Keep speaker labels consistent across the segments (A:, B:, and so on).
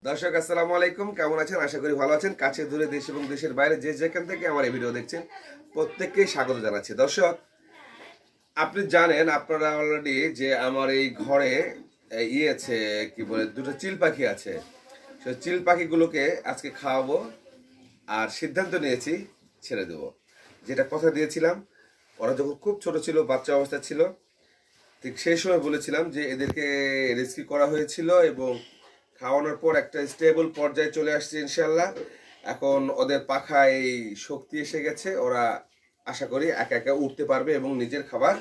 A: দর্শক আসসালামু আলাইকুম, কেমন আছেন? আশা করি ভালো আছেন। কাছে দূরে দেশ এবং দেশের বাইরে যে যেখান থেকে আমার এই ভিডিও দেখছেন প্রত্যেককেই স্বাগত জানাচ্ছি। দর্শক, আপনি জানেন, আপনারা অলরেডি, যে আমার এই ঘরে আছে কি বলে, দুটো চিল পাখি আছে। সেই চিল পাখিগুলোকে আজকে খাওয়াবো আর সিদ্ধান্ত নিয়েছি ছেড়ে দেবো। যেটা কথা দিয়েছিলাম, ওরা যখন খুব ছোট ছিল, বাচ্চা অবস্থা ছিল, ঠিক সেই সময় বলেছিলাম যে এদেরকে রেস্কিউ করা হয়েছিল এবং খাওয়ানোর পর একটা স্টেবল পর্যায়ে চলে আসছে ইনশাল্লাহ। এখন ওদের পাখায় শক্তি এসে গেছে, ওরা আশা করি একা একা উঠতে পারবে এবং নিজের খাবার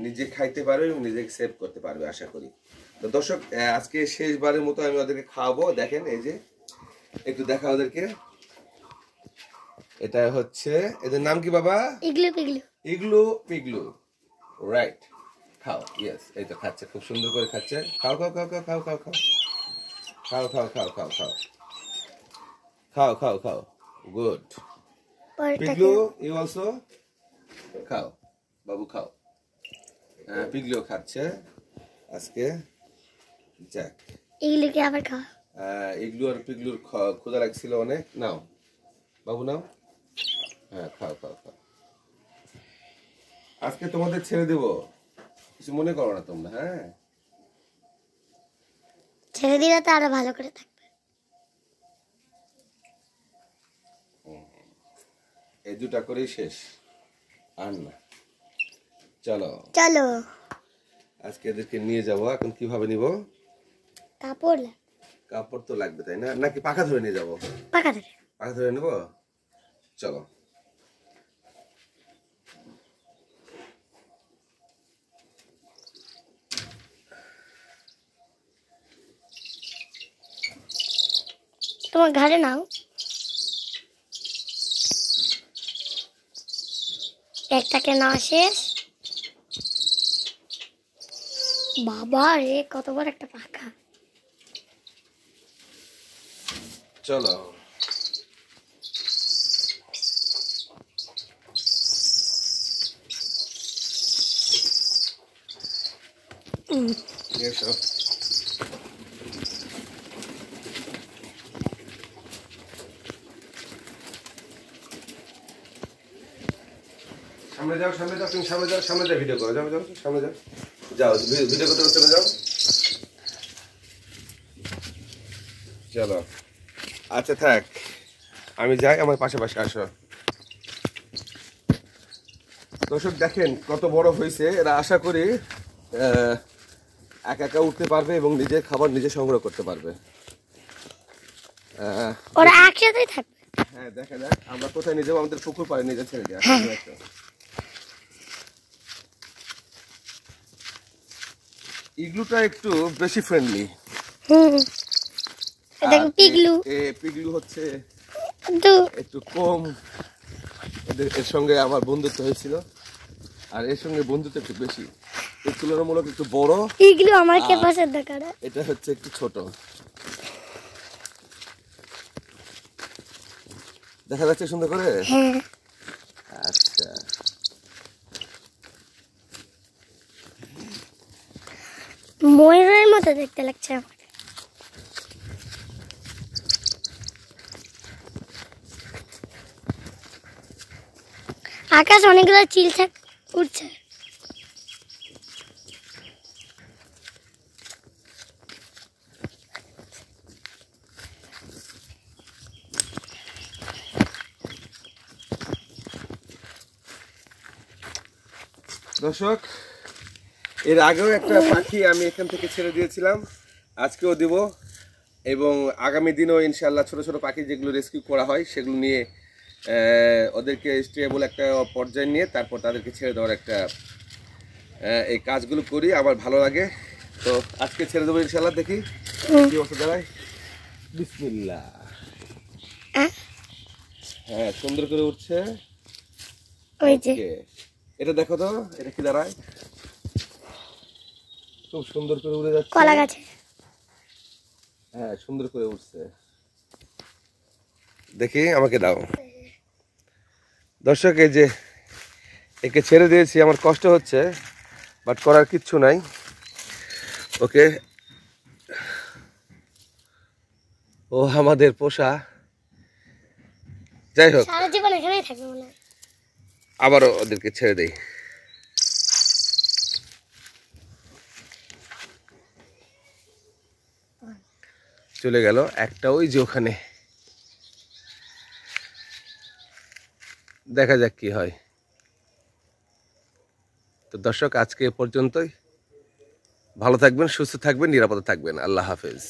A: নিজে খাইতে পারবে এবং নিজেকে সেভ করতে পারবে আশা করি। তো দর্শক, আজকে শেষবারের মতো আমি ওদেরকে খাওয়াবো। দেখেন, এই যে একটু দেখা ওদেরকে। এটা হচ্ছে, এদের নাম কি বাবা?
B: ইগলু পিগলু।
A: ইগলু পিগলু, রাইট। খাও, ইয়েস, এই তো খাচ্ছে, খুব সুন্দর করে খাচ্ছে। খাও খাও খাও খাও খাও খাও খাও খাও খাও খাও খাও খাও খাও খাও খাও, গুড। পিগলু, ইউ অলসো খাও, বাবু খাও। পিগলু খাচ্ছে আজকে। যাক,
B: ইগলুকে আবার খাও।
A: ইগলু আর পিগলুর ক্ষুধা লাগছিল অনেক। নাও বাবু, নাও। হ্যাঁ, খাও খাও খাও। আজকে তোমাদের ছেড়ে দেবো, কিছু মনে করো না তোমরা। হ্যাঁ,
B: ছেড়ে দিলে তো আরো ভালো করে থাকবে।
A: এই দুটা করেই শেষ, আর না। চলো
B: চলো,
A: আজকে এদেরকে নিয়ে যাবো। এখন কিভাবে নিব?
B: কাপড়
A: কাপড় তো লাগবে, তাই না? নাকি পাখা ধরে নিয়ে যাবো?
B: পাকা ধরে।
A: পাখা ধরে নেবো, চলো।
B: তোমার ঘাড়ে নাও। একটাকে নেওয়া শেষ। বাবা রে, কত বড় একটা পাখা।
A: চলো, এসো। সামনে যাও, সামনে যাও, তুমি সামনে যাও, সামনে যাও, ভিডিও করো। যাও যাও, সামনে যাও, যাও ভিডিও করতে চলে যাও। চলো, আচ্ছা থাক, আমি যাই, আমার পাশে পাশে আসো। দর্শক দেখেন কত বড় হয়েছে এরা। আশা করি একা একা উঠতে পারবে এবং নিজের খাবার নিজে সংগ্রহ করতে পারবে।
B: ওরা একসাথেই থাকবে।
A: হ্যাঁ, দেখা যাক আমরা কোথায় নিয়ে যাবো। আমাদের পুকুর পাড়ে নিয়ে যাচ্ছে নাকি? ইগলুটা একটু বেশি ফ্রেন্ডলি।
B: পিগলু
A: পিগলু হচ্ছে একটু কম। এর সঙ্গে আমার বন্ধুত্ব হয়েছিল, আর এর সঙ্গে বন্ধুত্ব একটু বেশি। এর তুলনামূলক একটু বড়।
B: ইগলু আমার কে পছন্দ করে।
A: এটা হচ্ছে একটু ছোট। দেখা যাচ্ছে সুন্দর করে?
B: হ্যাঁ।
A: আচ্ছা,
B: ময়ূরের মতো দেখতে লাগছে আমার। আকাশ অনেকগুলো চিল উঠছে।
A: দর্শক, এর আগেও একটা পাখি আমি এখান থেকে ছেড়ে দিয়েছিলাম, আজকেও দিব। এবং আগামী দিনও ইনশাল্লাহ ছোট ছোট পাখি যেগুলো রেস্কিউ করা হয় সেগুলো নিয়ে ওদেরকে স্টেবল একটা পর্যায়ে নিয়ে তারপর তাদেরকে ছেড়ে দেওয়ার একটা এই কাজগুলো করি, আমার ভালো লাগে। তো আজকে ছেড়ে দেবো ইনশাল্লাহ, দেখি কি অবস্থা দাঁড়ায়। বিসমিল্লাহ। হ্যাঁ, সুন্দর করে উঠছে। এটা দেখো তো, এটা কি দাঁড়ায়? খুব সুন্দর করে উড়ে যাচ্ছে।
B: কলা গাছে।
A: হ্যাঁ, সুন্দর করে উঠছে। দেখি, আমাকে দাও। দর্শক, এই যে একে ছেড়ে দিয়েছি, আমার কষ্ট হচ্ছে, বাট করার কিচ্ছু নাই। ওকে, ও আমাদের পোষা। যাই হোক,
B: সারা জীবন এখানেই থাকবে মনে হয়।
A: আবারও ওদেরকে ছেড়ে দেই। চলে গেল একটা ওই যে ওখানে, দেখা যাক কি হয়। তো দর্শক, আজকে এ পর্যন্তই। ভালো থাকবেন, সুস্থ থাকবেন, নিরাপদে থাকবেন। আল্লাহ হাফেজ।